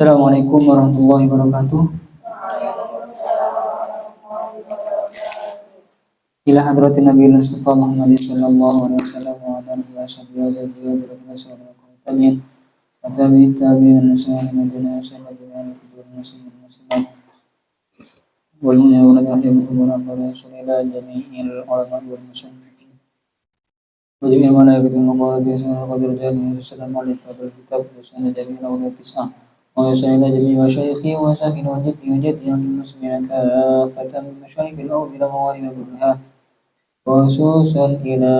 Assalamualaikum warahmatullahi wabarakatuh. Ila hadratin Nabi Mustafa Muhammad sallallahu alaihi wasallam wa ala alihi wa sahbihi wa jaziyah wa tabi'in wa tabi'in tabi'in nasahan madina sallallahu alaihi wa sallam wal mu'minuna yahibbuna wa sallallahu jami'il ulama wal musannifin wa jami'il malaikatil muqarrabin wa qadir jami'in sallallahu alaihi wa sallam kitab wa sunnah jami'il ulama tis'ah ويسأل جميع مشايخي وساكن وجدي وجدي المسلمين كافة من مشارق الأرض إلى مغارب كلها وخصوصا إلى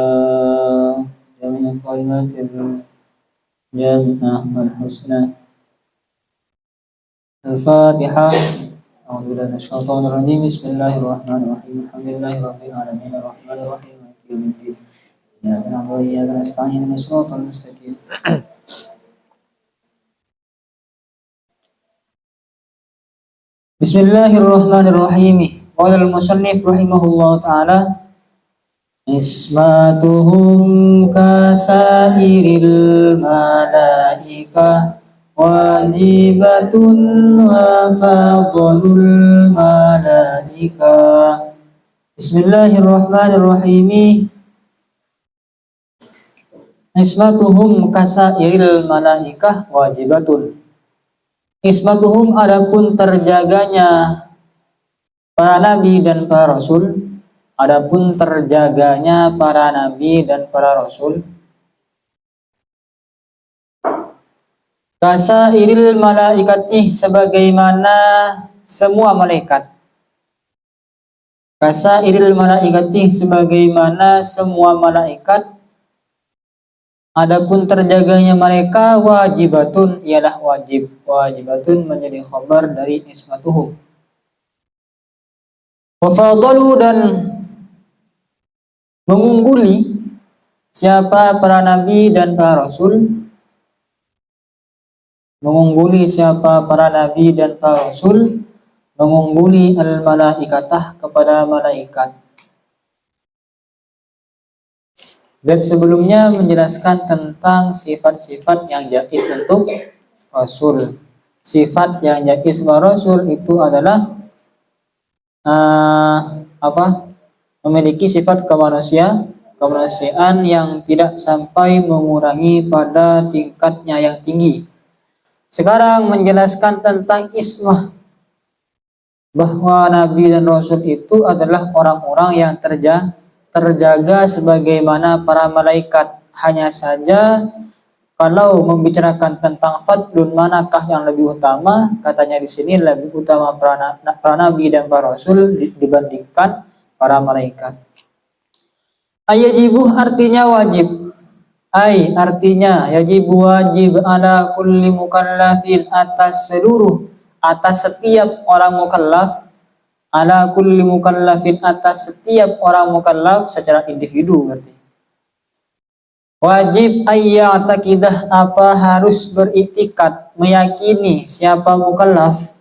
جميع الكلمات الجامعة والحسنى. الفاتحة. أعوذ بالله من الشيطان الرجيم. بسم الله الرحمن الرحيم. الحمد لله رب العالمين الرحمن الرحيم مالك يوم الدين. إياك نعبد وإياك نستعين اهدنا الصراط المستقيم. Bismillahirrahmanirrahim. Qala al-musannif rahimahullahu ta'ala ismatuhum kasairil malaika wajibatun wa fadlul malaika. Bismillahirrahmanirrahim. Ismatuhum kasairil malaika wajibatun. Ismatuhum adapun terjaganya para nabi dan para rasul, adapun terjaganya para nabi dan para rasul. Kasairil malaikati sebagaimana semua malaikat. Kasairil malaikati sebagaimana semua malaikat. Adapun terjaganya mereka wajibatun ialah wajib. Wajibatun menjadi khabar dari ismatuhum. Wafadalu dan mengungguli siapa para nabi dan para rasul. Mengungguli siapa para nabi dan para rasul. Mengungguli al-malaikatah kepada malaikat. Dan sebelumnya menjelaskan tentang sifat-sifat yang jaiz untuk Rasul. Sifat yang jaiz untuk Rasul itu adalah memiliki sifat kemanusiaan yang tidak sampai mengurangi pada tingkatnya yang tinggi. Sekarang menjelaskan tentang ismah, bahwa Nabi dan Rasul itu adalah orang-orang yang terjaga sebagaimana para malaikat. Hanya saja kalau membicarakan tentang fadlun, manakah yang lebih utama, katanya di sini lebih utama para nabi dan para rasul dibandingkan para malaikat. Ayajibu artinya wajib. Artinya yajibu wajib ala kulli mukallafin atas setiap orang mukallaf. Ala kulli mukallafin atas setiap orang mukallaf secara individu berarti. Wajib ayya'taqidah apa harus beriktikad, meyakini siapa mukallaf,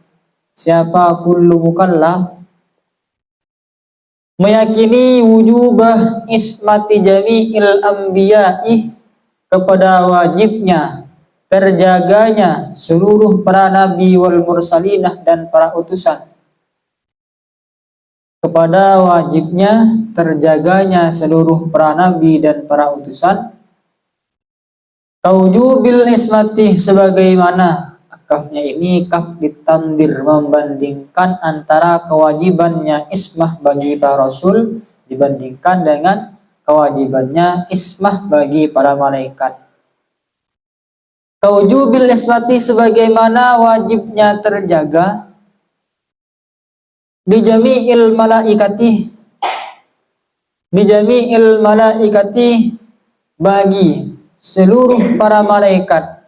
siapa kullu mukallaf, meyakini wujubah ismati jami'il anbiya'i kepada wajibnya terjaganya seluruh para nabi wal mursalinah dan para utusan. Kepada wajibnya terjaganya seluruh para nabi dan para utusan. Taujubil ismati sebagaimana kafnya ini kaf ditandir membandingkan antara kewajibannya ismah bagi para rasul dibandingkan dengan kewajibannya ismah bagi para malaikat. Taujubil ismati sebagaimana wajibnya terjaga bijami'il malaikati bagi seluruh para malaikat,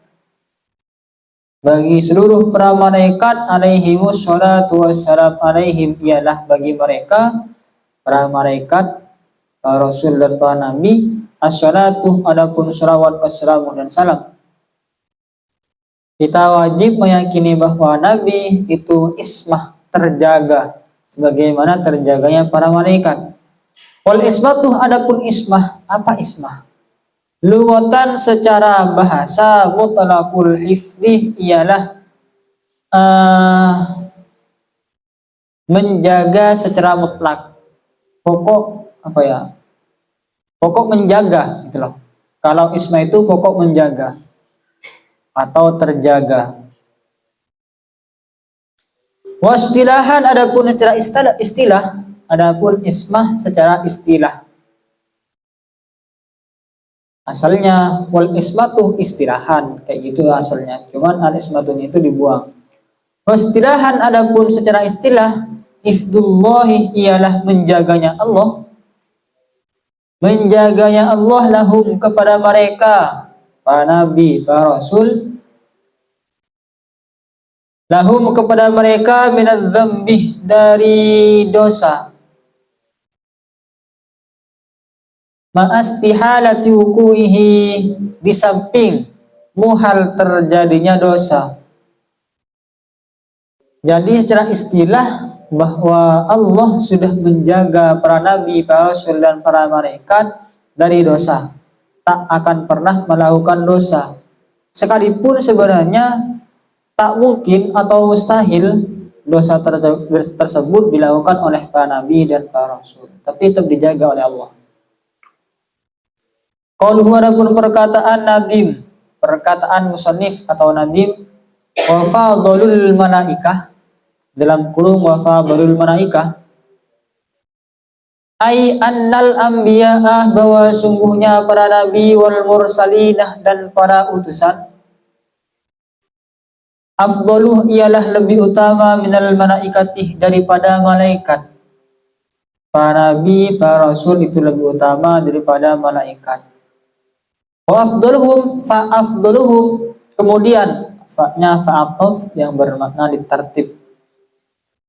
alaihimus salatu wassalam, alaihim ialah bagi mereka para malaikat, para rasul dan para nabi, as-salatu adapun salawat wassalamu dan salam. Kita wajib meyakini bahwa nabi itu ismah, terjaga sebagaimana terjaganya para malaikat. Wal ismatu adapun ismah, apa ismah? Lughatan secara bahasa mutlaqul hifdhi ialah uh, menjaga secara mutlak. Pokok apa ya? Pokok menjaga gitu loh. Kalau isma itu pokok menjaga atau terjaga. Wastilahan adapun secara istilah, adapun ismah secara istilah. Asalnya wal ismatu istilahan kayak gitu asalnya. Cuman al ismatu itu dibuang. Wastilahan adapun secara istilah, ifdullahi ialah menjaganya Allah. Menjaganya Allah lahum kepada mereka, para nabi, para rasul, lahum kepada mereka minadz-dzambi dari dosa, ma'astihalati wuku'ihi di samping muhal terjadinya dosa. Jadi secara istilah bahwa Allah sudah menjaga para nabi, para rasul dan para malaikat dari dosa, tak akan pernah melakukan dosa. Sekalipun sebenarnya tak mungkin atau mustahil dosa tersebut dilakukan oleh para nabi dan para rasul, tapi tetap dijaga oleh Allah. Qauluhu adapun perkataan nadim, perkataan musannif atau nadim, wa fadlul malaikah, dalam kurung wa fadlul malaikah, ai annal anbiya'ah, bahwa sungguhnya para nabi wal mursalinah dan para utusan, afdaluh ialah lebih utama minal malaikatih daripada malaikat. Para nabi, para rasul itu lebih utama daripada malaikat. Wa afdaluhum fa afdaluhum, kemudian fa-nya fa'atof yang bermakna ditertib.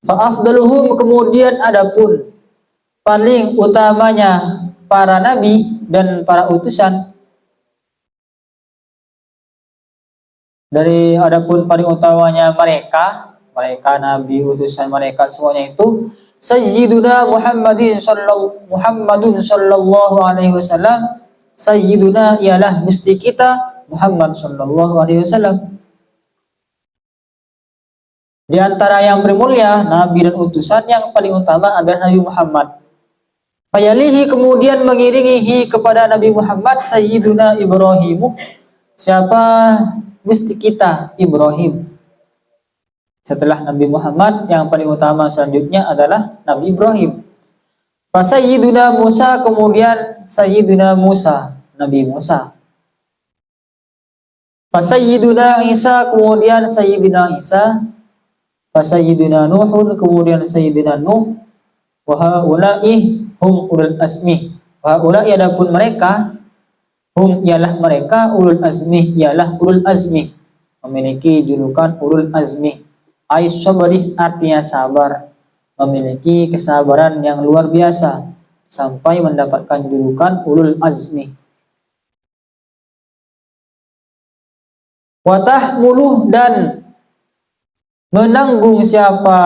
Fa afdaluhum, kemudian adapun paling utamanya para nabi dan para utusan, dari adapun paling utamanya mereka nabi, utusan, mereka semuanya itu Sayyiduna Muhammadun sallallahu alaihi wasallam. Sayyiduna ialah gusti kita Muhammad sallallahu alaihi wasallam. Di antara yang bermulia nabi dan utusan, yang paling utama adalah Nabi Muhammad. Fayalihi, kemudian mengiringi kepada Nabi Muhammad Sayyiduna Ibrahimu, siapa gusti kita Ibrahim. Setelah Nabi Muhammad, yang paling utama selanjutnya adalah Nabi Ibrahim. Sayyiduna Musa, kemudian Sayyiduna Musa, Nabi Musa. Sayyiduna Isa, kemudian Sayyidina Isa. Sayyiduna Nuhun, kemudian Sayyidina Nuh. Wa haula'i hum ulul azmi. Wa haula'i adapun mereka, hum ialah mereka, ulul azmi ialah ulul azmi, memiliki julukan ulul azmi. Aisyabari artinya sabar, memiliki kesabaran yang luar biasa sampai mendapatkan julukan ulul azmi. Watah muluh, dan menanggung siapa?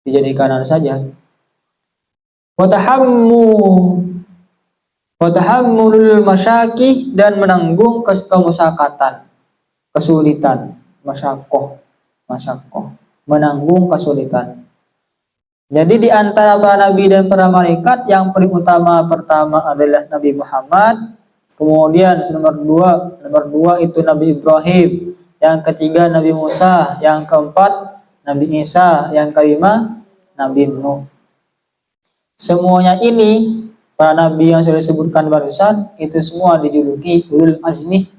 Dijadikan kanan saja. Watahammulul masyakih, dan menanggung kemusakatan, kesulitan, masyakoh, menanggung kesulitan. Jadi di antara para nabi dan para malaikat, yang paling utama pertama adalah Nabi Muhammad, kemudian nomor dua itu Nabi Ibrahim, yang ketiga Nabi Musa, yang keempat Nabi Isa, yang kelima Nabi Nuh. Semuanya ini, para nabi yang sudah disebutkan barusan, itu semua dijuluki ulul azmi,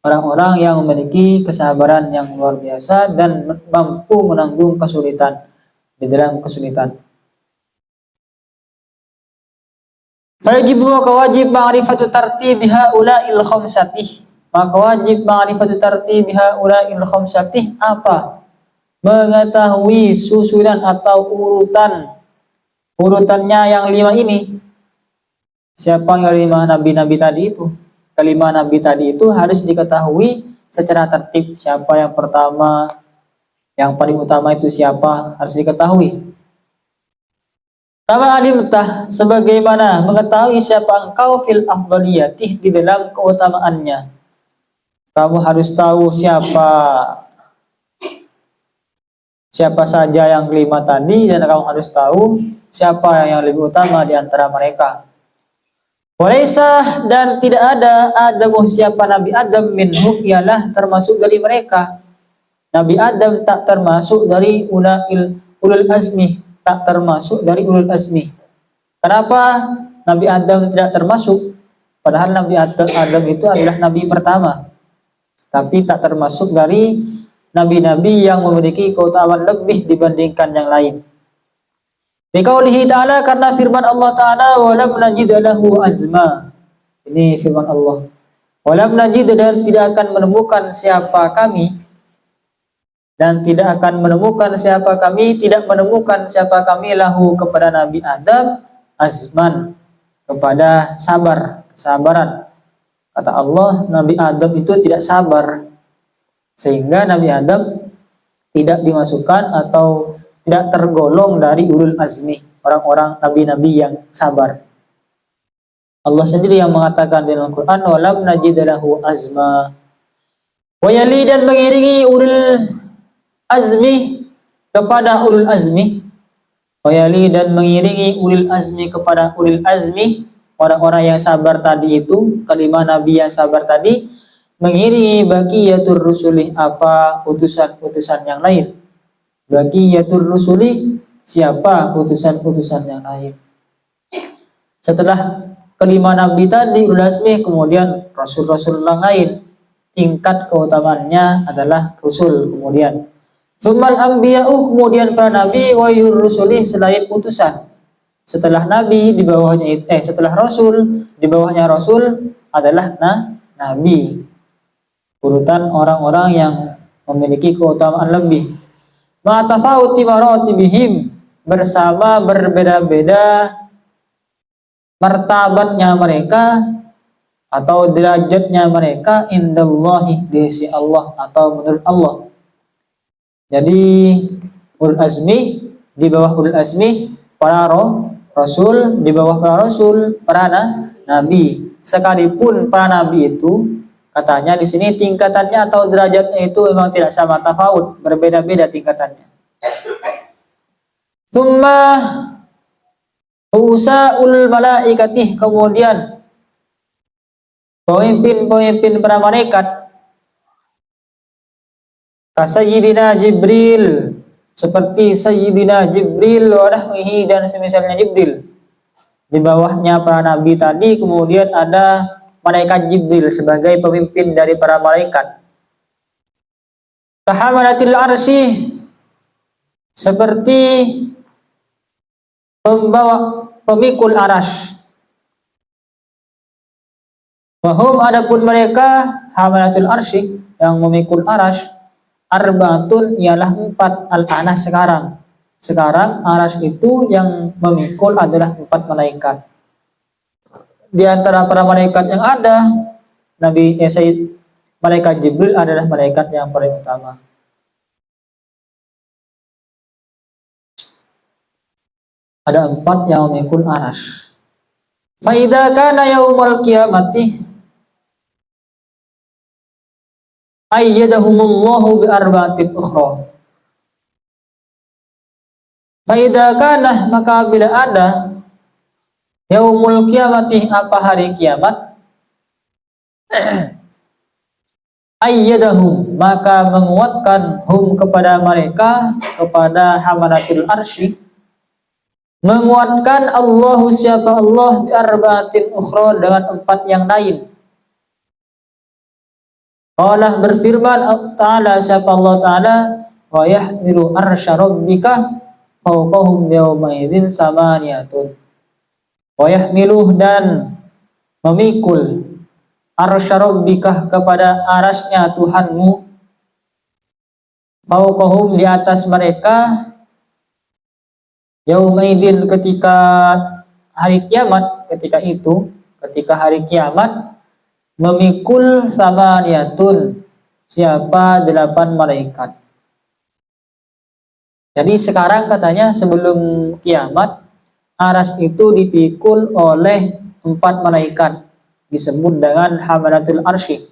orang-orang yang memiliki kesabaran yang luar biasa dan mampu menanggung kesulitan, di dalam kesulitan. Wajib, maka wajib ma'rifatu tartibi haula'il khamsatih, maka wajib ma'rifatu tartibi haula'il khamsatih, apa? Mengetahui susunan atau urutannya yang 5 ini. Siapa yang 5 nabi-nabi tadi itu? Kelima nabi tadi itu harus diketahui secara tertib. Siapa yang pertama, Yang paling utama itu siapa harus diketahui. Kama alimtah, sebagaimana mengetahui siapa engkau fil afdaliyatih, di dalam keutamaannya. Kamu harus tahu siapa saja yang kelima tadi, dan kamu harus tahu siapa yang lebih utama di antara mereka. Walaisa, dan tidak ada Adamu, siapa Nabi Adam, minhum, ialah termasuk dari mereka. Nabi Adam tak termasuk dari ulul azmi, tak termasuk dari ulul azmi. Kenapa Nabi Adam tidak termasuk? Padahal Nabi Adam itu adalah nabi pertama, tapi tak termasuk dari nabi-nabi yang memiliki keutamaan lebih dibandingkan yang lain. Biqaulihi ta'ala, karena firman Allah Ta'ala, walam najid lahu azma. Ini firman Allah. Walam najid, dan tidak akan menemukan siapa kami, tidak menemukan siapa kami lahu kepada Nabi Adam, azman, kepada kesabaran. Kata Allah, Nabi Adam itu tidak sabar, sehingga Nabi Adam tidak dimasukkan atau tidak tergolong dari ulul azmi, orang-orang nabi-nabi yang sabar. Allah sendiri yang mengatakan di dalam Quran, walam najid lahu azma. Wa yali, dan mengiringi ulul azmi kepada ulul azmi. Wa yali, dan mengiringi ulul azmi kepada ulul azmi, orang-orang yang sabar tadi itu, kelima nabi yang sabar tadi, mengiringi baqiyatur rusuli, apa utusan-utusan yang lain. Baqiyatur rusuli, siapa utusan-utusan yang lain. Setelah kelima nabi tadi ulul azmi, kemudian rasul-rasul yang lain, tingkat keutamaannya adalah rasul. Kemudian summal anbiya'u, kemudian para nabi, wa rusuli, selain utusan. Setelah nabi di bawahnya setelah rasul, di bawahnya rasul adalah nabi. Urutan orang-orang yang memiliki keutamaan lebih. Ma'tafauti maratibihim, bersama berbeda-beda martabatnya mereka atau derajatnya mereka, indallahi, di sisi Allah atau menurut Allah. Jadi ulul azmi, di bawah ulul azmi para rasul, di bawah para rasul para nabi. Sekalipun para nabi itu, katanya di sini tingkatannya atau derajatnya itu memang tidak sama, tafaut, berbeda-beda tingkatannya. Tsumma usaul malaikatih, kemudian pemimpin para malaikat, kasayyidina Jibril, seperti Sayyidina Jibril wa nahwihi, dan semisalnya Jibril. Di bawahnya para nabi tadi kemudian ada malaikat Jibril sebagai pemimpin dari para malaikat. Kahamalatil arsy, seperti pemikul arash. Wahum, adapun mereka, hamalatul arsy, yang memikul arash, arbaatun, ialah 4, al-anah, sekarang arash itu yang memikul adalah 4 malaikat. Di antara para malaikat yang ada, malaikat Jibril adalah malaikat yang paling utama. Ada 4 yang memikul arash. Fa idza kana yaumul qiyamati ayyadahumullahu bi arba'atin ukhra. Fa idza kana, maka bila ada yaumul qiyamati, apa hari kiamat, ayyadahum, maka menguatkan, hum, kepada mereka, kepada hamalatul arsy, menguatkan Allahu, siapa Allah, bi arba'atin ukhra, dengan 4 yang lain. Allah berfirman Ta'ala, siapa Allah Ta'ala, wa yahmilu arsya rabbika fawqahum yawma idzin samaniyatun. Wa yahmiluh, dan memikul, arsya rabbika, kepada arasnya Tuhanmu, fawqahum, di atas mereka, yawma idzin, ketika hari kiamat, ketika hari kiamat, memikul samaniyatun, siapa 8 malaikat. Jadi sekarang katanya sebelum kiamat aras itu dipikul oleh 4 malaikat disebut dengan hamalatul arsy.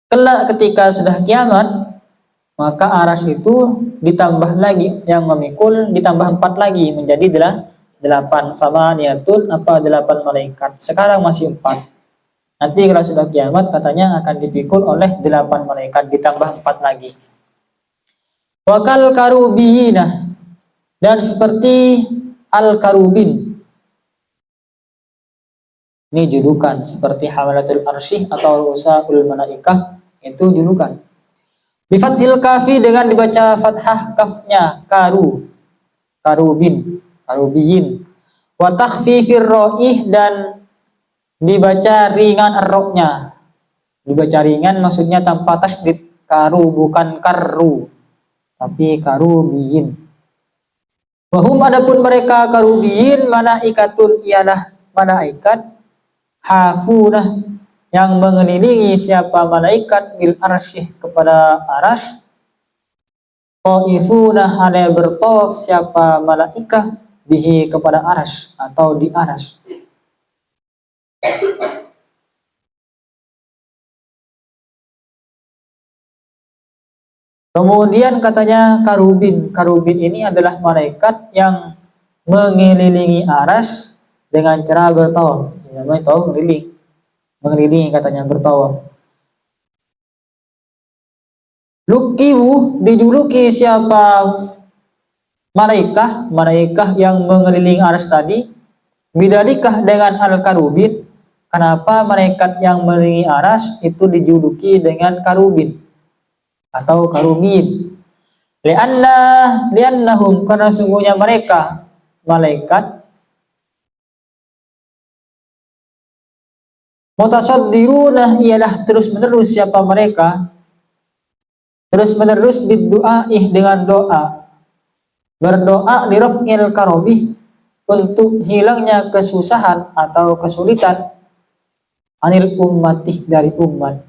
Kelak ketika sudah kiamat maka aras itu ditambah lagi, yang memikul ditambah 4 lagi menjadi 8 sama niatul 8 malaikat. Sekarang masih 4. Nanti kalau sudah kiamat katanya akan dipikul oleh 8 malaikat ditambah 4 lagi. Wakal karubiyinah, dan seperti al-karubin. Ini julukan seperti hamalatul arsy atau rusaul malaikah, itu julukan. Bifathil kafi, dengan dibaca fathah kafnya, karubin, karubiyin. Wa takhfifir ro'ih, dan dibaca ringan ar-roknya. Dibaca ringan maksudnya tanpa tasydid, karu bukan karru, tapi karubiyin. Wahum, adapun mereka karubiyin, malaikatun ialah malaikat, hafunah, yang mengelilingi siapa malaikat, bil arsyih kepada arash, taifuna ada bertawaf siapa malaikat, bihi kepada arash atau di arash. Kemudian katanya karubin ini adalah malaikat yang mengelilingi arash dengan cara bertawaf. Namanya tawaf mengelilingi katanya bertawaf. Lukiwu, dijuluki siapa malaikat yang mengelilingi arash tadi, bidalikah dengan al-karubin. Kenapa malaikat yang mengelilingi arash itu dijuluki dengan karubin atau karubin? Liannahum, karena sungguhnya mereka malaikat mutasaddiruna, ialah terus menerus siapa mereka, terus menerus biddu'aih, dengan doa, berdoa liraf'il karobih, untuk hilangnya kesusahan atau kesulitan, anil ummatih, dari umat.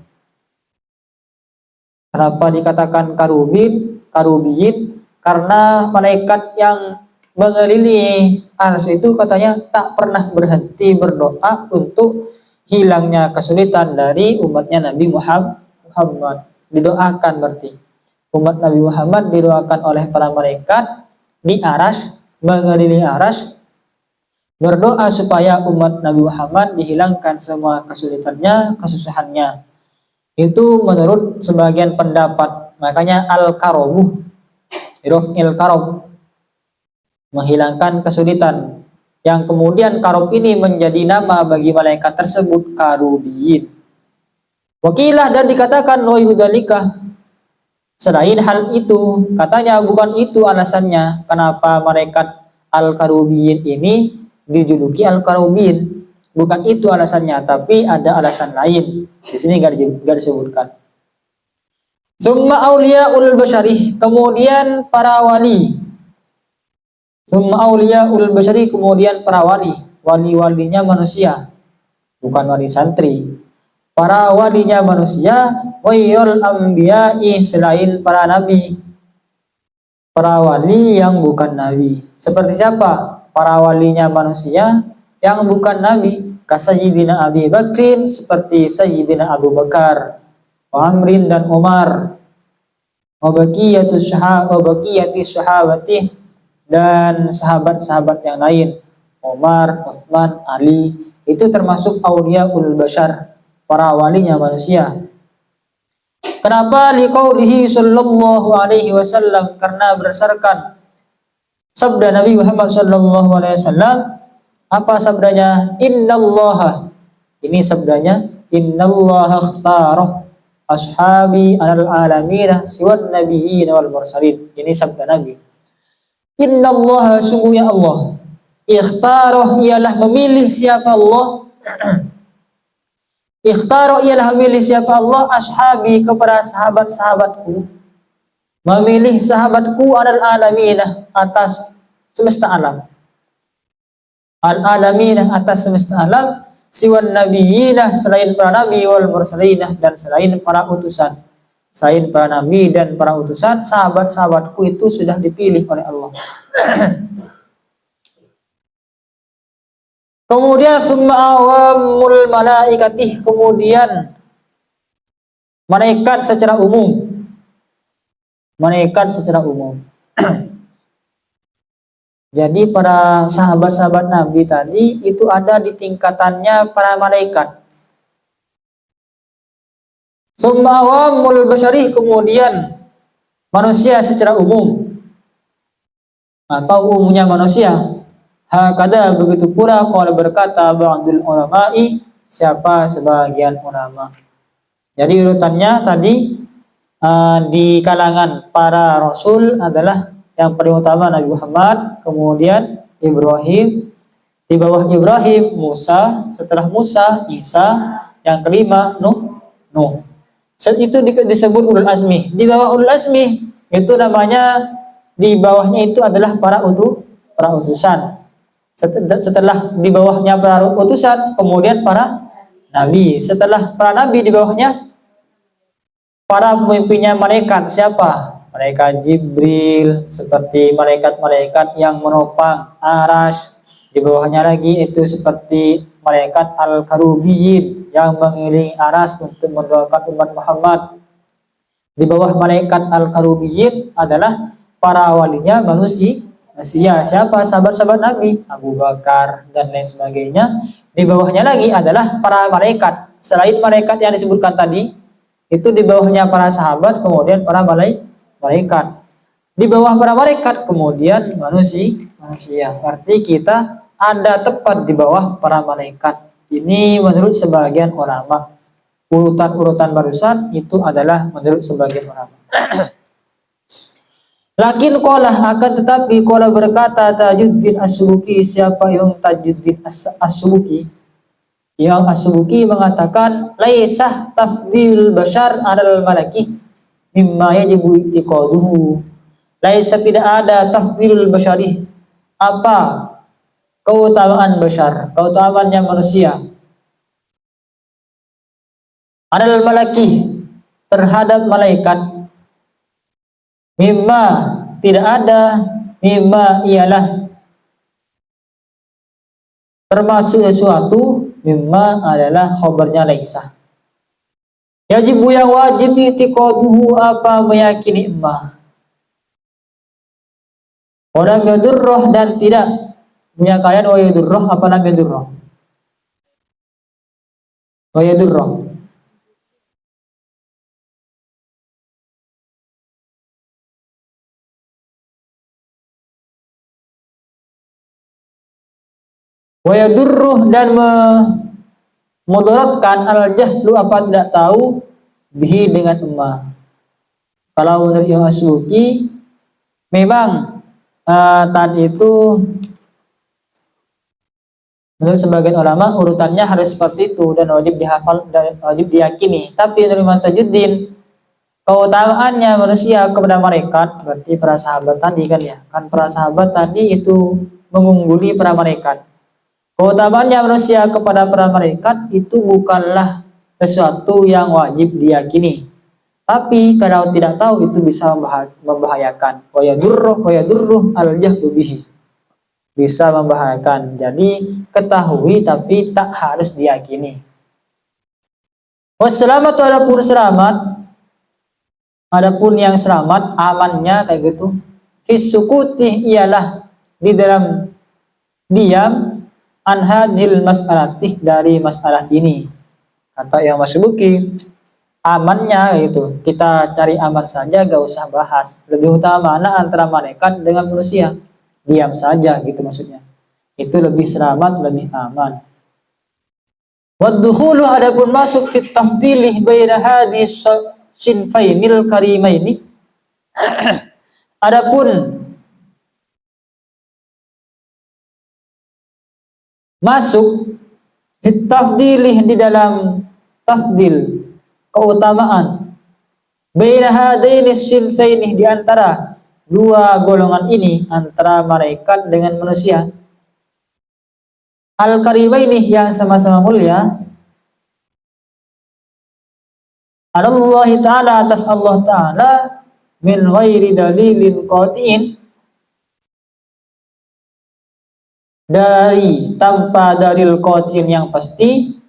Kenapa dikatakan karubiyin? Karena malaikat yang mengelilingi arsy itu katanya tak pernah berhenti berdoa untuk hilangnya kesulitan dari umatnya Nabi Muhammad. Didoakan berarti umat Nabi Muhammad didoakan oleh para malaikat di arsy, mengelilingi arsy, berdoa supaya umat Nabi Muhammad dihilangkan semua kesulitannya, kesusahannya. Itu menurut sebagian pendapat. Makanya al-karobuh, irofil karob, menghilangkan kesulitan. Yang kemudian karob ini menjadi nama bagi malaikat tersebut, karubiyin. Wakilah, dan dikatakan noyudalika, selain hal itu, katanya bukan itu alasannya kenapa malaikat al-karubiyin ini dijuluki al-karubiyin. Bukan itu alasannya, tapi ada alasan lain. Di sini gak disebutkan. Summa auliyaul basyari, kemudian para wali. Summa auliyaul basyari, kemudian para wali. Wali-walinya manusia, bukan wali santri. Para walinya manusia, wairul anbiya'i, selain para nabi. Para wali yang bukan nabi. Seperti siapa? Para walinya manusia yang bukan nabi. Kasayyidina Abi Bakrin, seperti Sayyidina Abu Bakar, Amrin dan Umar, wabaqiyatis sahabati, dan sahabat-sahabat yang lain, Umar, Utsman, Ali, itu termasuk auliyaul basyar, para walinya manusia. Kenapa? Liqaulihi sallallahu alaihi wasallam, karena berdasarkan sabda Nabi Muhammad sallallahu alaihi wasallam. Apa sabdanya? Innallaha, ini sabdanya, innallaha ikhtara ashabi alal alamina siwan nabiyyin wal mursalin. Ini sabda Nabi. Innallaha, sungguhnya Allah, ikhtara, ialah memilih siapa Allah. Ikhtara, ialah memilih siapa Allah, ashabi, kepada sahabat-sahabatku. Memilih sahabatku alal alamina, atas semesta alam. Al-alaminah, atas semesta alam, siwan nabiyinah, selain para nabi, wal mursalinah, dan selain para utusan. selain para nabi dan para utusan, sahabat-sahabatku itu sudah dipilih oleh Allah. Kemudian summa awamul malaikati, kemudian malaikat secara umum. Malaikat secara umum. Jadi para sahabat-sahabat Nabi tadi itu ada di tingkatannya para malaikat. Summa awamul basyari, kemudian manusia secara umum atau umumnya manusia. Hakada, begitu pula kalau berkata ba'dul ulama'i, siapa sebagian ulama. Jadi urutannya tadi di kalangan para rasul adalah yang paling utama Nabi Muhammad, kemudian Ibrahim, di bawah Ibrahim Musa, setelah Musa Isa, yang kelima Nuh. Itu disebut ulul azmi. Di bawah ulul azmi itu namanya, di bawahnya itu adalah para utusan. Setelah di bawahnya para utusan, kemudian para nabi. Setelah para nabi, di bawahnya para pemimpinnya malaikat. Siapa? Malaikat Jibril, seperti malaikat-malaikat yang menopang arasy. Di bawahnya lagi itu seperti malaikat al-karubiyin yang mengelilingi arasy untuk mendoakan umat Muhammad. Di bawah malaikat al-karubiyin adalah para walinya manusia. Siapa? Sahabat-sahabat Nabi, Abu Bakar dan lain sebagainya. Di bawahnya lagi adalah para malaikat. Selain malaikat yang disebutkan tadi, itu di bawahnya para sahabat, kemudian para malaikat. Di bawah para malaikat, kemudian manusia. Arti kita ada tepat di bawah para malaikat. Ini menurut sebagian ulama. Urutan-urutan barusan itu adalah menurut sebagian ulama. Lakin qala, akan tetapi qala berkata Tajuddin As-Subki, siapa yang Tajuddin As-Subki? Yang As-Subki mengatakan laisah tafdil bashar alal malaki mimma yajibu i'tiqaduhu. Laisa, tidak ada tafdilul basyari, apa keutamaan bashar, keutamaannya manusia, alal malaki, terhadap malaikat. Mimma, tidak ada, mimma ialah termasuk sesuatu, mimma adalah khabarnya laisa. Yajibu, yang wajib, i'tiqaduhu, apa meyakini emma. Walam yadurroh, dan tidak punya kalian wa yadurroh, apa lam yadurroh? Wa yadurroh. Wa yadurruh, dan memudaratkan al-jahlu, apa tidak tahu, bihi, dengan emma. Kalau menurut Imam As-Subki, memang tadi itu menurut sebagian ulama urutannya harus seperti itu dan wajib dihafal dan wajib diyakini. Tapi menurut Imam Tajuddin, keutamaannya manusia kepada malaikat, berarti para sahabat tadi kan ya, kan para sahabat tadi itu mengungguli para malaikat. Keutamaannya manusia kepada para malaikat itu bukanlah sesuatu yang wajib diyakini. Tapi kalau tidak tahu itu bisa membahayakan. Wa yadurruh al-jahlu bihi. Bisa membahayakan. Jadi ketahui tapi tak harus diyakini. Wassalamatu, adapun selamat, adapun yang selamat, amannya kayak gitu. Fisukuti, ialah di dalam diam, anhadil mas'alatih, dari masalah ini. Kata yang Mas-Subki, amannya itu kita cari aman saja, gak usah bahas. Lebih utama mana antara malaikat dengan manusia, diam saja gitu maksudnya. Itu lebih selamat, lebih aman. Waddukhulu, adapun masuk fit tafdilih baina hadis sinfainil karimaini. Adapun masuk fit tafdilih, di dalam tafdil, keutamaan, baina hadaini sinfaini, di antara dua golongan ini, antara malaikat dengan manusia, al-karimaini, yang sama-sama mulia, Adallahi ta'ala, atas Allah ta'ala, min ghairi dalilin qati'in, dari tanpa dalil qati'in yang pasti,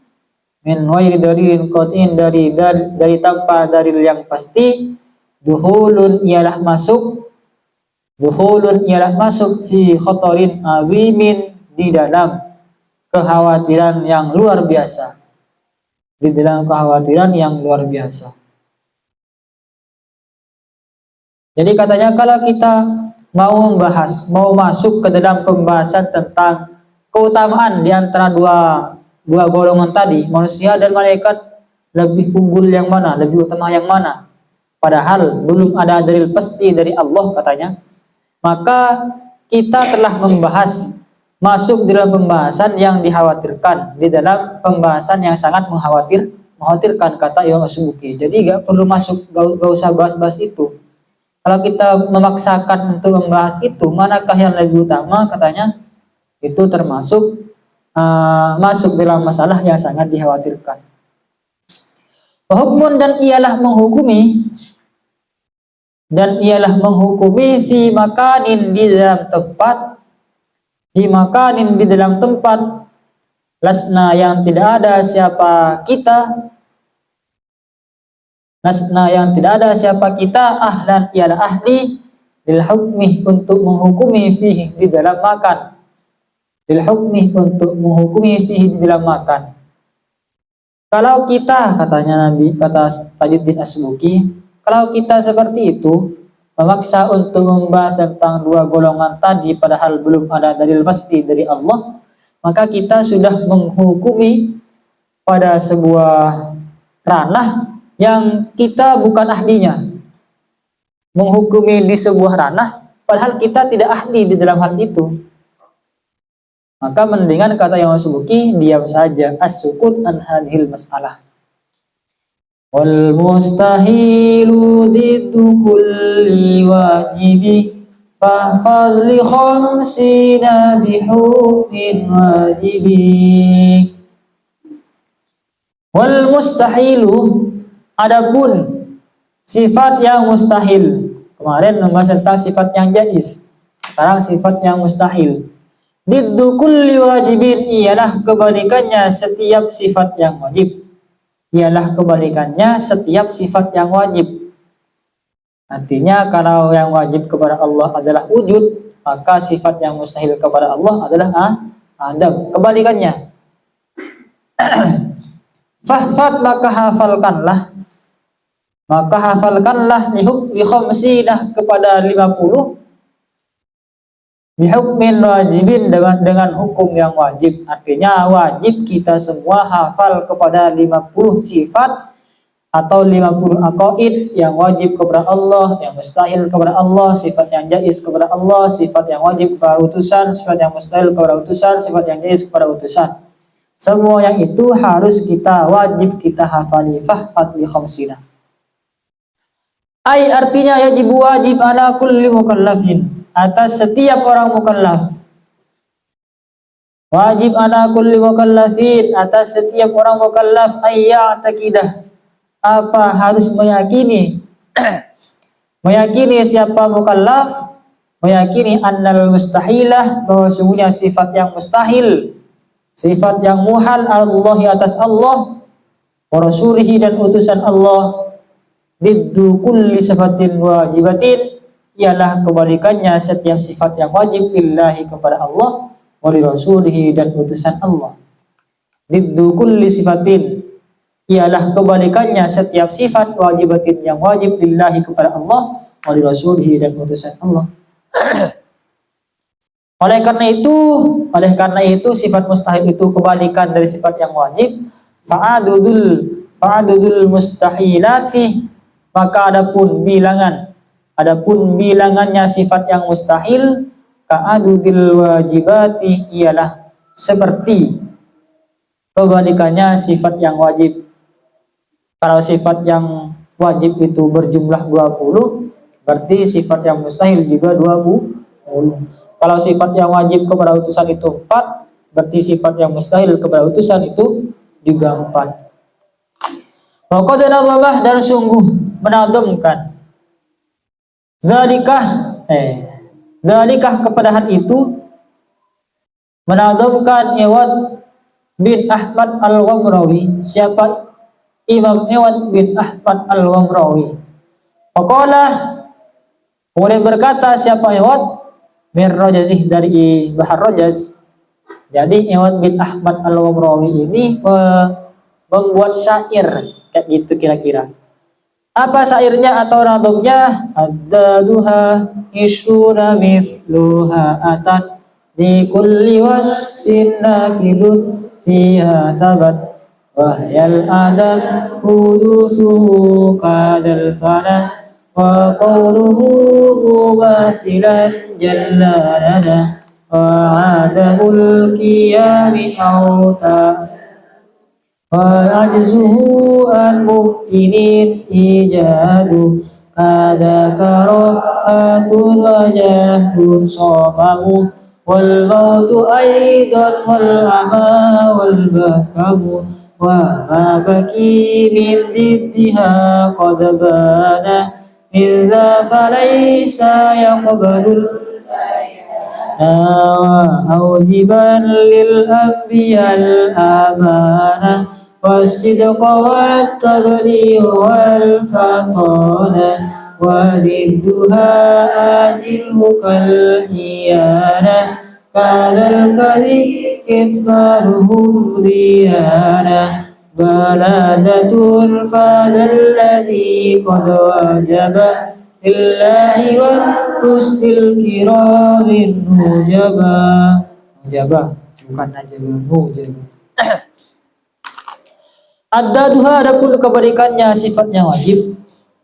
min ghairi dalilin qati'in, dari tanpa dalil yang pasti, dukhulun ialah masuk, fi khatarin azimin, di dalam kekhawatiran yang luar biasa, Jadi katanya kalau kita mau masuk ke dalam pembahasan tentang keutamaan di antara dua golongan tadi, manusia dan malaikat, lebih unggul yang mana, lebih utama yang mana, padahal belum ada dalil pasti dari Allah katanya, maka kita telah masuk dalam pembahasan yang dikhawatirkan, di dalam pembahasan yang sangat mengkhawatirkan, kata Imam As-Subuki. Jadi gak perlu masuk, gak usah bahas itu. Kalau kita memaksakan untuk membahas itu, manakah yang lebih utama, katanya itu termasuk masuk dalam masalah yang sangat dikhawatirkan. Hukmun, dan ialah menghukumi, fi makanin, di dalam tempat, lasna yang tidak ada siapa kita, ahlan ialah ahli, lil hukmi, untuk menghukumi fihi, di dalam makan, Kalau kita, katanya Nabi, kata Tajuddin As-Subuki, kalau kita seperti itu, memaksa untuk membahas tentang dua golongan tadi padahal belum ada dalil pasti dari Allah, maka kita sudah menghukumi pada sebuah ranah yang kita bukan ahlinya. Menghukumi di sebuah ranah padahal kita tidak ahli di dalam hal itu. Maka mendingan, kata Imam Subuki, diam saja, as-sukut an hadhil mas'alah. Wal mustahilu diddu kulli wajibi, fahfaz li khamsina bihukmin wajibi. Wal mustahilu, adapun sifat yang mustahil. Kemarin membahas tentang sifat yang jaiz, sekarang sifat yang mustahil. Diddu kulli wajibin, ialah kebalikannya setiap sifat yang wajib. Artinya kalau yang wajib kepada Allah adalah wujud, maka sifat yang mustahil kepada Allah adalah adam. Kebalikannya. Fahfad, maka hafalkanlah li khamsinah, kepada 50, bihukmin wajibin, dengan hukum yang wajib. Artinya wajib kita semua hafal kepada 50 sifat atau 50 aqaid yang wajib kepada Allah, yang mustahil kepada Allah, sifat yang jaiz kepada Allah, sifat yang wajib kepada utusan, sifat yang mustahil kepada utusan, sifat yang jaiz kepada utusan. Semua yang itu harus wajib kita hafali. Fahfad li khamsinah. Artinya wajib ala kulli mukallafin, atas setiap orang mukallaf. Wajib ala kulli mukallafin, atas setiap orang mukallaf, ayya'taqidah, harus meyakini siapa mukallaf, meyakini annal mustahilah, bahwa sungguhnya sifat yang mustahil, sifat yang muhal, Allah, atas Allah, wa rasulihi, dan utusan Allah, diddu kulli sifatin wajibatin, ialah kebalikannya setiap sifat yang wajib, lillahi, kepada Allah, wa li rasulihi, dan utusan Allah. Diddu kulli sifatin, ialah kebalikannya setiap sifat wajibatin yang wajib, lillahi, kepada Allah, wa li rasulihi, dan utusan Allah. Oleh karena itu sifat mustahil itu kebalikan dari sifat yang wajib. Fa'adudul mustahilati, maka adapun bilangannya sifat yang mustahil, ka'adudil wajibati, ialah seperti kebalikannya sifat yang wajib. Kalau sifat yang wajib itu berjumlah 20, berarti sifat yang mustahil juga 20. Kalau sifat yang wajib kepada utusan itu 4, berarti sifat yang mustahil kepada utusan itu juga 4. Wa qad nazamah, dan sungguh menadamkan. Dzalikah kepada hal itu, menadamkan Iwad bin Ahmad Al-Ghamrawi. Siapa Imam Iwad bin Ahmad Al-Ghamrawi? Faqala, kemudian berkata siapa Iwad, min Rajazih, dari Bahar Rajaz. Jadi Iwad bin Ahmad Al-Ghamrawi ini membuat syair kayak gitu kira-kira. Apa syairnya atau nadumnya? Ad-daduha isyura mithluha atat di kulli wassin nakidun fiha sabat wahyal adab hudusuhu kadal fana wa qawluhu mumathilan jallalana wa adabul qiyami awta wa ajzuhu an mumkinin ijadu kada karohatun wajahun somamu wal mautu aidan wal ama wal bakamu wa ma baki min diddiha qad bana idza falaysa yaqbalul awjiban lil anbiyal amanah والصدق والتبليغ والفطانة وضدها أجله كالخيانة كان الكذب كتمانهم ديانة بلادة فهذا الذي قد وجب لله والرسل الكرام نجبا. Bukan aja nujaba. Ad-daduha, adapun kebalikannya sifatnya wajib.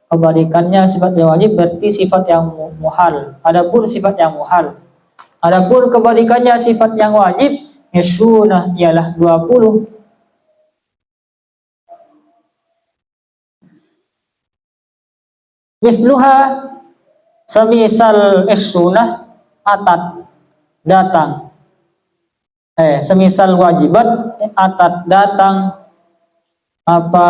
Kebalikannya sifatnya wajib berarti sifat yang muhal. Adapun sifat yang muhal. Adapun kebalikannya sifat yang wajib, yasunah ialah 20. Misluha, semisal as-sunnah, atat, datang. Semisal wajibat, atat, datang. Apa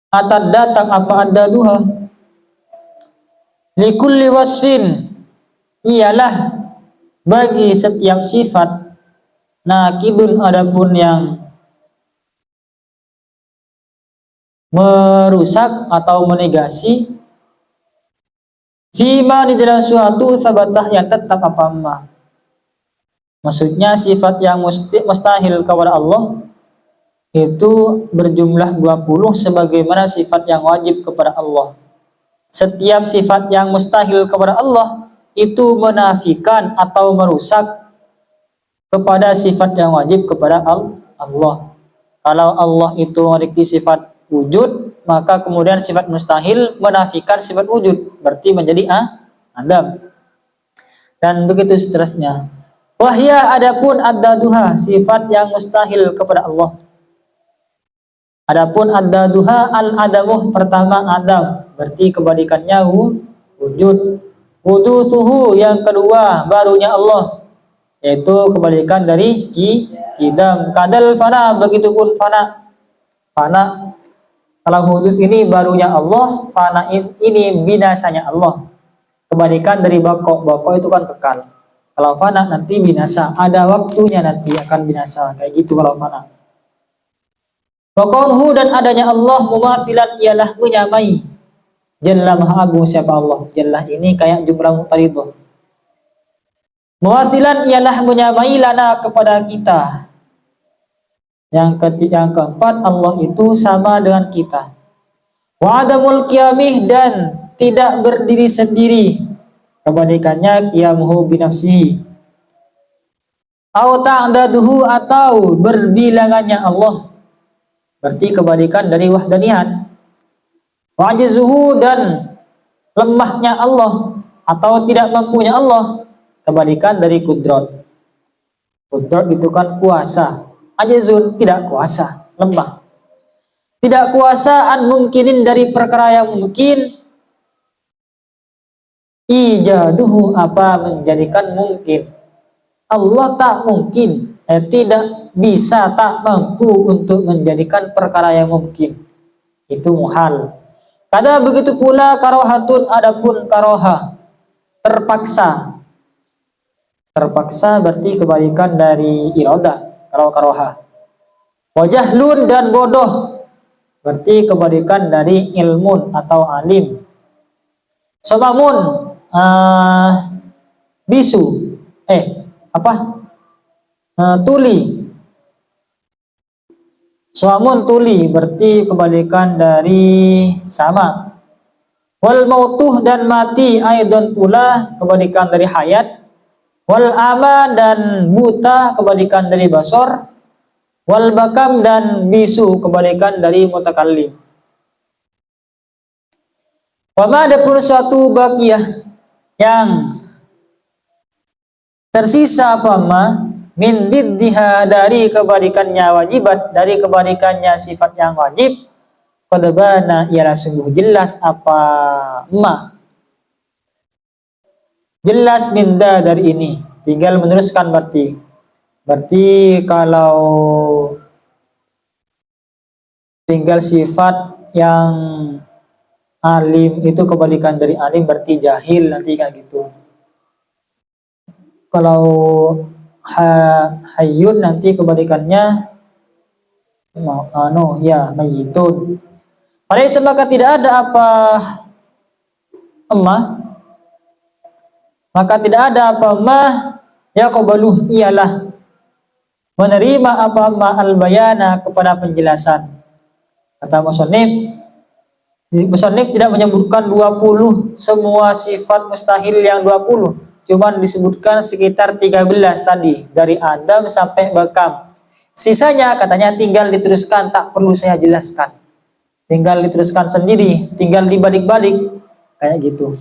atat datang, apa ada duha likulli wasfin, ialah bagi setiap sifat, nakibun, adapun yang merusak atau menegasi, fima, di dalam suatu, sabatah, yang tetap apa ma. Maksudnya sifat yang mustahil kepada Allah itu berjumlah 20 sebagaimana sifat yang wajib kepada Allah. Setiap sifat yang mustahil kepada Allah itu menafikan atau merusak kepada sifat yang wajib kepada Allah. Kalau Allah itu memiliki sifat wujud, maka kemudian sifat mustahil menafikan sifat wujud, berarti menjadi adam. Dan begitu seterusnya. Wahya, adapun ad-daduha, sifat yang mustahil kepada Allah. Adapun ad-daduha al-adamuh, pertama adam, berarti kebalikannya wujud. Wudusuhu, yang kedua barunya Allah, yaitu kebalikan dari kidam. Kadal fana, begitupun fana. Fana, kalau hudus ini barunya Allah, fana ini binasanya Allah. Kebalikan dari bako. Bako itu kan kekal. Kalau fana nanti binasa, ada waktunya nanti akan binasa, kayak gitu kalau fana. Waqauluhu, dan adanya Allah, mumathilan, ialah menyamai. Jalla, maha agung siapa Allah. Jalla ini kayak jumlah muqtaridah. Mumathilan ialah menyamai, lana, kepada kita. Yang keempat, Allah itu sama dengan kita. Wa adamul qiyamih, dan tidak berdiri sendiri. Kebalikannya qiyamuhu binafsihi. Au ta'daduhu, atau berbilangannya Allah, berarti kebalikan dari wahdaniyat. Wa ajzuhu, dan lemahnya Allah atau tidak mampunya Allah, kebalikan dari kudrat. Kudrat itu kan kuasa. Ajzun, tidak kuasa, lemah. Tidak kuasa, an mungkinin, dari perkara yang mungkin, ijaduhu, apa menjadikan mungkin. Allah tak mungkin, tidak bisa, tak mampu untuk menjadikan perkara yang mungkin. Itu muhal. Kada begitu pula karohatun, adapun karoha, terpaksa. Terpaksa berarti kebalikan dari iroda, karoha. Wajahlun dan bodoh berarti kebalikan dari ilmun atau alim. Somamun, bisu, tuli. Somamun, tuli berarti kebalikan dari sama. Wal mautuh dan mati, aidon pula kebalikan dari hayat. Wal ama dan buta kebalikan dari basor. Wal bakam dan bisu kebalikan dari mutakallim. Wama adapun suatu bakiyah yang tersisa apa ma min diddiha dari kebalikannya wajibat, dari kebalikannya sifat yang wajib, qadbana ialah sungguh jelas apa ma, jelas minda dari ini, tinggal meneruskan berarti kalau tinggal sifat yang alim itu kebalikan dari alim berarti jahil nanti kayak gitu. Kalau hayyun nanti kebalikannya mayyitun. Alaysa maka tidak ada apa emah, maka tidak ada apa emah yaqbaluh ialah menerima apa ma al-bayana kepada penjelasan. Kata musannif tidak menyebutkan 20 semua sifat mustahil yang 20, cuman disebutkan sekitar 13 tadi dari Adam sampai Bakam. Sisanya katanya tinggal diteruskan, tak perlu saya jelaskan. Tinggal diteruskan sendiri, tinggal dibalik-balik kayak gitu.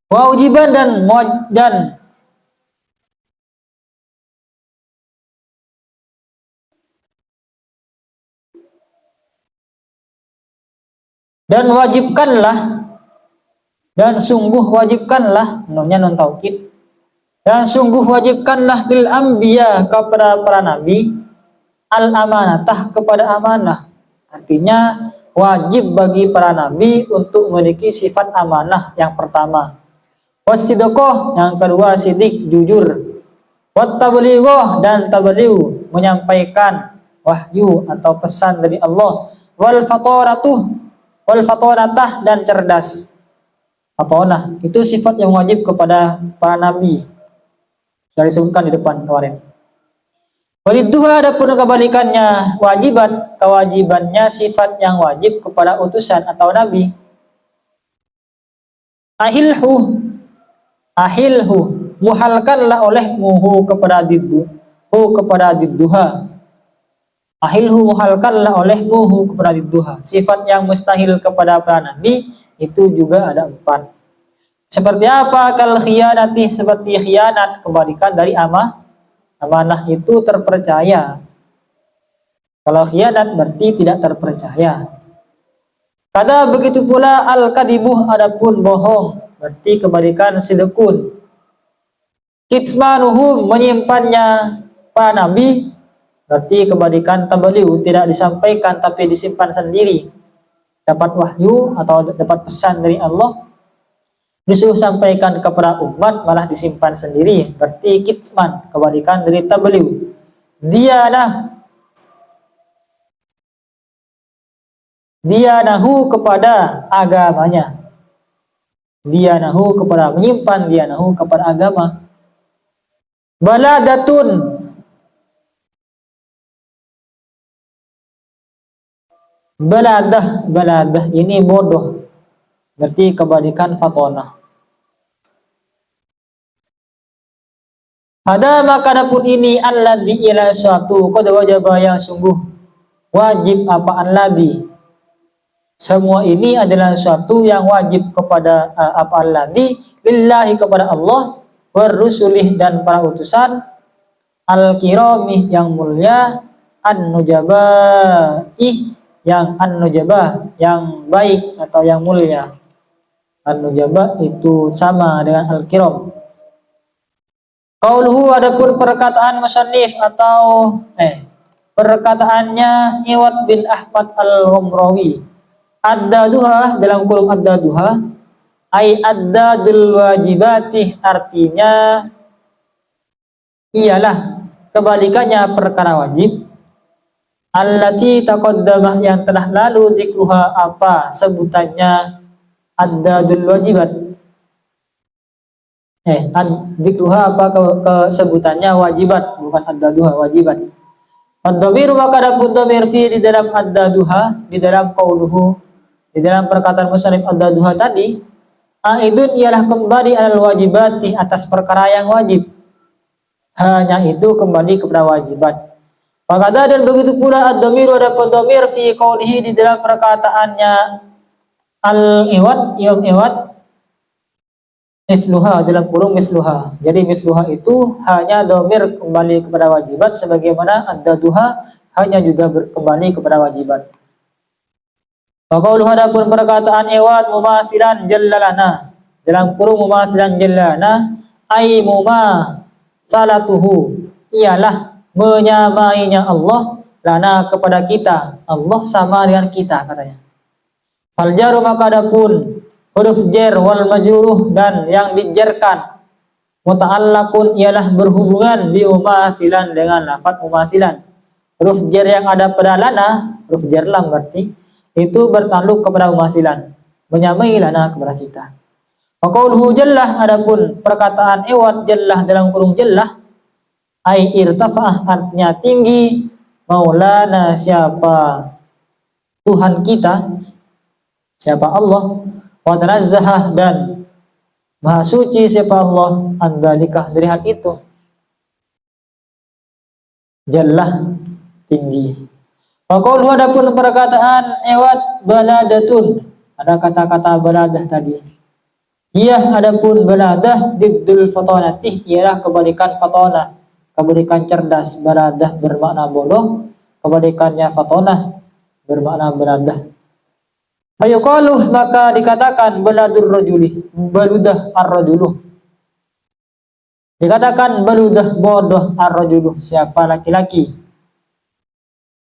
Wa ujiban dan wajibkanlah, dan sungguh wajibkanlah, nunnya non taukid, dan sungguh wajibkanlah bil anbiya kepada para nabi, al amanatah kepada amanah. Artinya wajib bagi para nabi untuk memiliki sifat amanah yang pertama. Wasidqoh yang kedua sidik, jujur. Wat tablighoh dan tabligh menyampaikan wahyu atau pesan dari Allah. Wal fatonatah dan cerdas. Fatonah itu sifat yang wajib kepada para nabi. Sudah disebutkan di depan kemarin. Walidduha adapun kebalikannya wajiban, kewajibannya sifat yang wajib kepada utusan atau nabi. Ahilhu muhalkanlah olehmu kepada didduha. Ahilhu muhalkanlah olehmu kepada didduha. Sifat yang mustahil kepada para nabi itu juga ada 4. Seperti apa? Kal khiyanati, seperti khianat, kebalikan dari amanah itu terpercaya. Kalau khianat berarti tidak terpercaya. Kada begitu pula al-kadibuh adapun bohong, berarti kebalikan sidqun. Kitmanuhum menyimpannya para nabi, berarti kebalikan tabligh, tidak disampaikan tapi disimpan sendiri. Dapat wahyu atau dapat pesan dari Allah, disuruh sampaikan kepada umat malah disimpan sendiri, berarti kitman, kebalikan dari tabligh. Dianahu kepada agamanya. Dianahu kepada menyimpan, dianahu kepada agama. Baladatun baladah ini bodoh, berarti kebalikan fatonah. Ada maka adapun ini alladzi ila suatu qad wajaba yang sungguh wajib apa alladzi. Semua ini adalah suatu yang wajib kepada apa alladzi lillahi kepada Allah, war rusulih dan para utusan, al kiramih yang mulia, an nujabaih yang an nujabah yang baik atau yang mulia. An-nujaba itu sama dengan al-kiram. Qauluhu adapun perkataan musannif atau perkataannya Iwad bin Ahmad al-Ghomrawi. Ad-daduha dalam kurung ad-daduha ai ad-dadul wajibati artinya ialah kebalikannya perkara wajib. Allati taqaddamah yang telah lalu dzikruha apa sebutannya ad-dadul wajibat. Dzikruha apa sebutannya wajibat, bukan ad-daduha wajibat. Ad-dhamir maka adapun dhamir fi di dalam ad-daduha, di dalam qauluhu, di dalam perkataan musannif ad-daduha tadi, aidun ialah kembali alal wajibati atas perkara yang wajib. Hanya itu kembali kepada wajibat. Fakada dan begitu pula ad-dhamiru adapun dhamir fi qaulihi di dalam perkataannya al-iwad, iwad misluha dalam kurung misluha. Jadi misluha itu hanya dhamir kembali kepada wajibat sebagaimana ad-daduha hanya juga kembali kepada wajibat. Faqauluhu adapun perkataan iwad mumasilan jallalana dalam kurung mumasilan jallalana ai mumasalatuhu ialah menyamainya Allah lana kepada kita. Allah sama dengan kita katanya. Fal jaru maka adapun huruf jar wal majruh dan yang dijarkan muta'allaqun ialah berhubungan bi mumasilan dengan lafaz mumasilan. Huruf jar yang ada pada lana, huruf jar lam berarti itu bertakluk kepada mumasilan, menyamai lana kepada kita. Wa qauluhu jallah adapun perkataan iwad jallah dalam kurung jallah ai irtafa'ah artinya tinggi, maulana siapa Tuhan kita, siapa Allah, wa tanazzahah dan maha suci siapa Allah, andzalikah dari hal itu. Jallah tinggi. Wa qauluhu adapun perkataan iwad baladatun, ada kata-kata baladah tadi. Iya adapun baladah diddul fatonatih ialah kebalikan fatonah, kebalikan cerdas. Baladah bermakna bodoh, kebalikannya fatonah bermakna baladah. Fayuqaluh maka dikatakan baladur rajuli, baludah ar-rajuluh. Dikatakan baludah bodoh ar-rajuluh siapa laki-laki.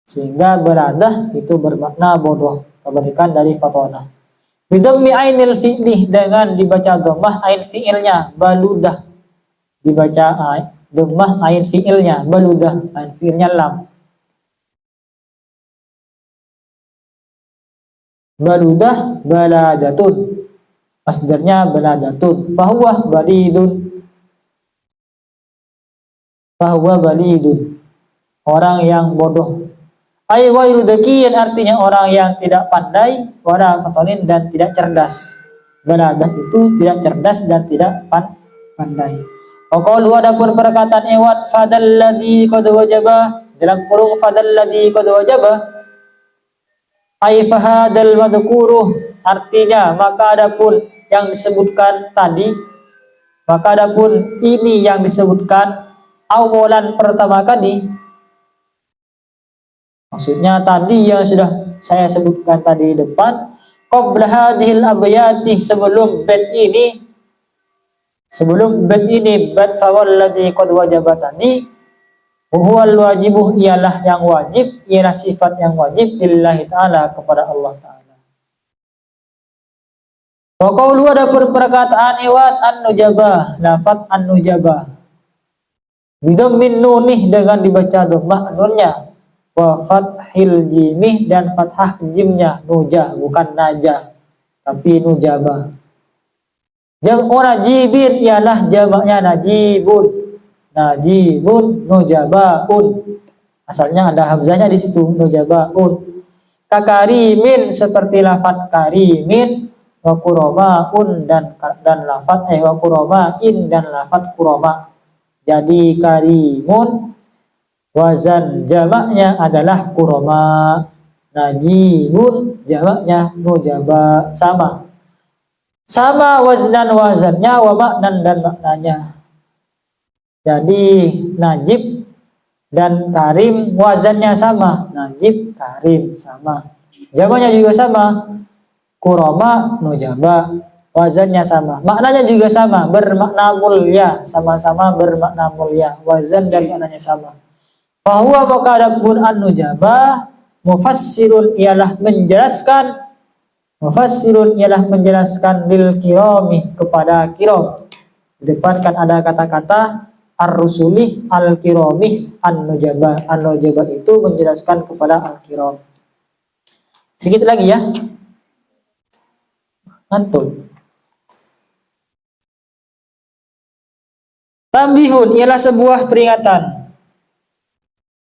Sehingga baladah itu bermakna bodoh, kebalikan dari fatonah. Bidhammi ainil fi'lih dengan dibaca dhammah ain fi'ilnya baludah, dibaca dhammah ain fi'ilnya baludah, ain fi'ilnya lam. Baludah baladatun, masdarnya baladatun. Fahuwa balidun, fahuwa balidun, orang yang bodoh. Ay ghairu dakiyin artinya orang yang tidak pandai, wala fatonin dan tidak cerdas. Baladah itu tidak cerdas dan tidak pandai. Wa qalu adapun perkataan iwad fadalladzi qad wajaba dalam kurung fadalladzi qad wajaba ay fahadal madhkuruh artinya maka adapun yang disebutkan tadi, maka adapun ini yang disebutkan awalan pertama kali. Maksudnya tadi yang sudah saya sebutkan tadi depan, qabla hadhil abyati sebelum bait ini, bait fawalladzi qad wajabatani huwal wajibuh ialah yang wajib, ialah sifat yang wajib lillahi ta'ala kepada Allah ta'ala. Wa qaulu adapun perkataan iwad an-nujabah, lafaz an-nujabah bidhammin nunih dengan dibaca dhammah nunnya, wa fathil jimih dan fathah jimnya, nuja bukan najah tapi nujabah. Jam'u najibin ialah jamaknya najibun, najibun nujabaun, asalnya ada hamzahnya di situ, nujabaun. Kakarimin seperti lafaz karimin, wa kuromaun dan lafaz wa kuromain dan lafaz kuroma. Jadi karimun wazan jamaknya adalah kuroma, najibun jamaknya nujaba, sama wazannya wa maknan dan maknanya. Jadi najib dan karim wazannya sama, najib karim sama, jamaknya juga sama, kuroma nujaba. wazannya sama. Maknanya juga sama, bermakna mulia, sama-sama bermakna mulia. Wazan dan maknanya sama. Fahuwa maka adapun an-nujabah mufassirun ialah menjelaskan lil kirami kepada kiram. Di depan kan ada kata-kata ar-rusulih al-kiramih an-nujabah. An-nujabah itu menjelaskan kepada al-kiram. Sedikit lagi ya. Antum. Tambihun ialah sebuah peringatan.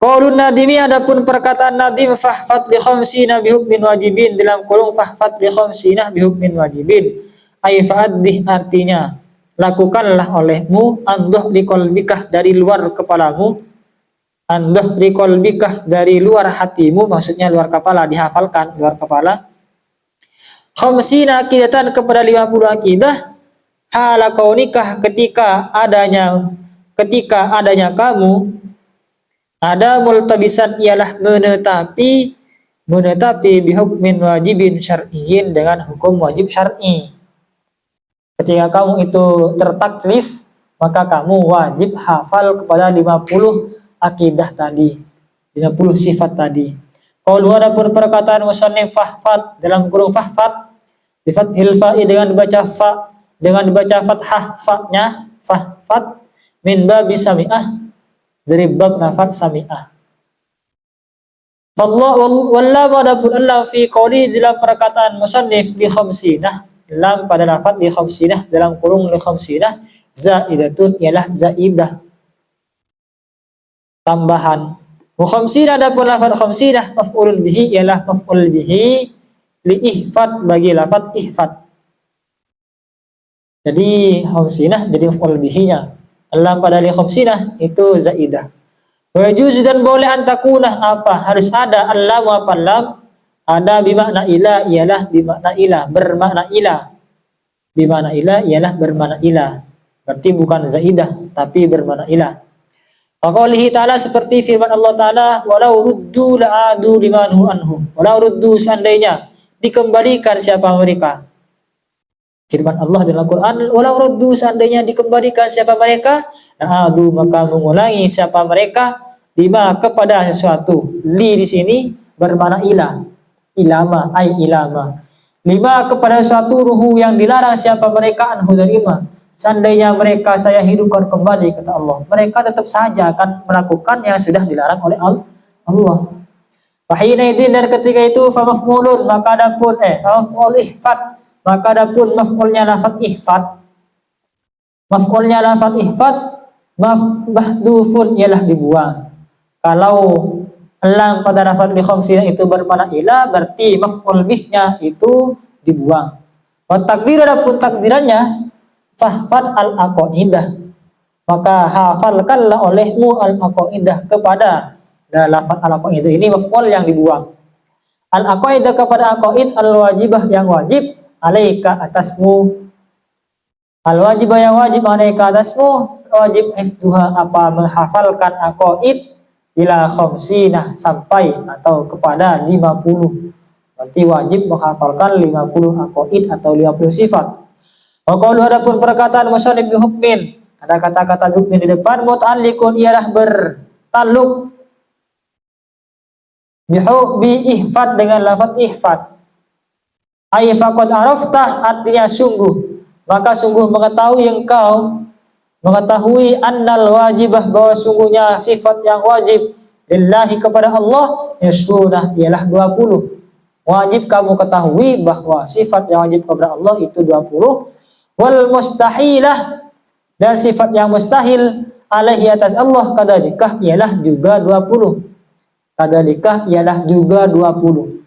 Qaulun nadimi adapun perkataan nadim fahfat li khamsina bihukmin wajibin dalam kurung fahfat li khamsina bihukmin wajibin. Ay fa'addih artinya lakukanlah olehmu anduh liqalbikah dari luar kepalamu, anduh liqalbikah dari luar hatimu, maksudnya luar kepala, dihafalkan luar kepala. Khamsina akidatan kepada 50 akidah hala kaunikah ketika adanya kamu ada multabisan ialah menetapi bihukmin wajibin syar'iyyin dengan hukum wajib syar'i. Ketika kamu itu tertaklif, maka kamu wajib hafal kepada 50 akidah tadi, 50 sifat tadi. Qaulu adapun perkataan musannif fahfat dalam kurung fahfat bi fathil fa'i dengan dibaca fa, dengan dibaca fathah fa-nya fahfat min babi sami'ah dari bab lafaz sami'ah. Wallahu adapun Allah fi qouli dalam perkataan musannif li khamsinah, dalam pada lafaz li khamsinah dalam kurung li khamsinah zaidatun ialah zaidah tambahan. Wa khamsinah adapun lafaz khamsinah maf'ulun bihi ialah maf'ul bihi li ihfad bagi lafaz ihfad. Jadi khamsinah jadi maf'ul bihi-nya. Lam pada li khamsinah itu zaidah. Wa yajuzu dan boleh antakunah apa harus ada allam apa lam ada bimakna ila ialah bimakna ila bermakna ila. Bimakna ila ialah bermakna ila. Berarti bukan zaidah tapi bermakna ila. Qaulihi ta'ala seperti firman Allah Ta'ala walau ruddu la'adu limanhu anhu. Walau ruddu seandainya dikembalikan siapa mereka. Firman Allah dalam Quran, walau ruddu seandainya dikembalikan siapa mereka, na'adu maka mengulangi siapa mereka lima kepada sesuatu. Li di sini bermakna ila, ilama, ay ilama. Lima kepada sesuatu ruhu yang dilarang siapa mereka anhu dari ima. Seandainya mereka saya hidupkan kembali kata Allah, mereka tetap saja akan melakukan yang sudah dilarang oleh Allah. Wahina idin dan ketika itu famafmulun maka adapun famafmul ihfad maka adapun maf'ulnya lafaz ihfad. Maf'ulnya lafaz ihfad mahdhufun ialah dibuang. Kalau lam pada lafaz li khamsina itu bermakna ila berarti maf'ul bihnya itu dibuang. Wa takdir adapun takdirannya fahfad al-aqaidah. Maka hafalkanlah olehmu al-aqaidah kepada lafaz al-aqaidah ini maf'ul yang dibuang. Al-aqaidah kepada aqaid al-wajibah yang wajib alaika atasmu, al-wajib yang wajib alaika atasmu, wajib hifduha apa menghafalkan aqaid ila khamsinah sampai atau kepada 50. Berarti wajib menghafalkan 50 aqaid atau 50 sifat. Wa qaulu adapun perkataan musannif bi hukmin, ada kata-kata hukmin di depan muta'alliqun ialah bertaluk bi ihfad dengan lafaz ihfad. Ay faqad araftah artinya sungguh, maka sungguh mengetahui annal wajibah bahwa sungguhnya sifat yang wajib lillahi kepada Allah yasrunah ialah 20. Wajib kamu ketahui bahwa sifat yang wajib kepada Allah itu 20. Wal mustahilah dan sifat yang mustahil alaihi atas Allah kadalikah ialah juga 20. Kadalikah ialah juga 20.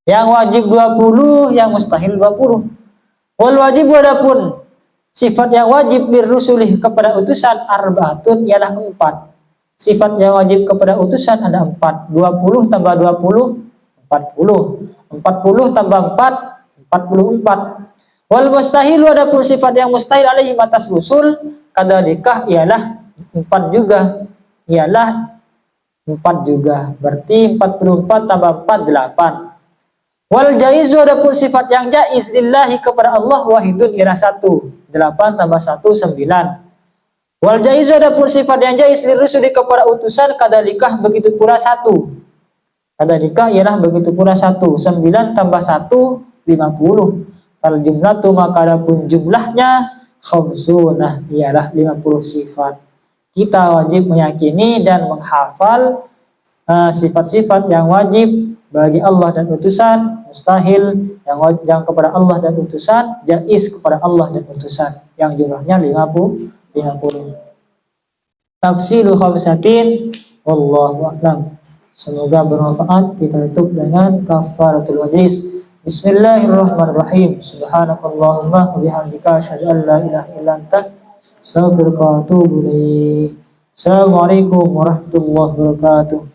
Yang wajib 20, yang mustahil 20. Wal wajib adapun sifat yang wajib birrusulih kepada utusan arbaatun ialah 4. Sifat yang wajib kepada utusan ada 4. 20 tambah 20 40. 40 tambah 4 44. Wal mustahil adapun sifat yang mustahil alaihi atas rusul kadalikah ialah 4 juga. Ialah 4 juga. Berarti 44 tambah 4 8. Wal jaizu adapun sifat yang jaiz lillahi kepada Allah wahidun ialah 1. 8 tambah 1 9. Wal jaizu adapun sifat yang jaiz lirrusuli kepada utusan kadalikah begitu pula 1. Kadalikah ialah begitu pula 1. 9 tambah 1 50. Al jumlatu maka adapun jumlahnya khamsunah ialah 50 sifat. Kita wajib meyakini dan menghafal sifat-sifat yang wajib bagi Allah dan utusan, mustahil yang kepada Allah dan utusan, jaiz kepada Allah dan utusan, yang jumlahnya 50. Tafsilu khamsatin wallahu a'lam. Semoga bermanfaat. Kita tutup dengan kafaratul majlis. Bismillahirrahmanirrahim. Subhanakallahumma wa bihamdika asyhadu an la ilaha illa anta astaghfiruka wa atubu ilaik. Assalamualaikum warahmatullahi wabarakatuh.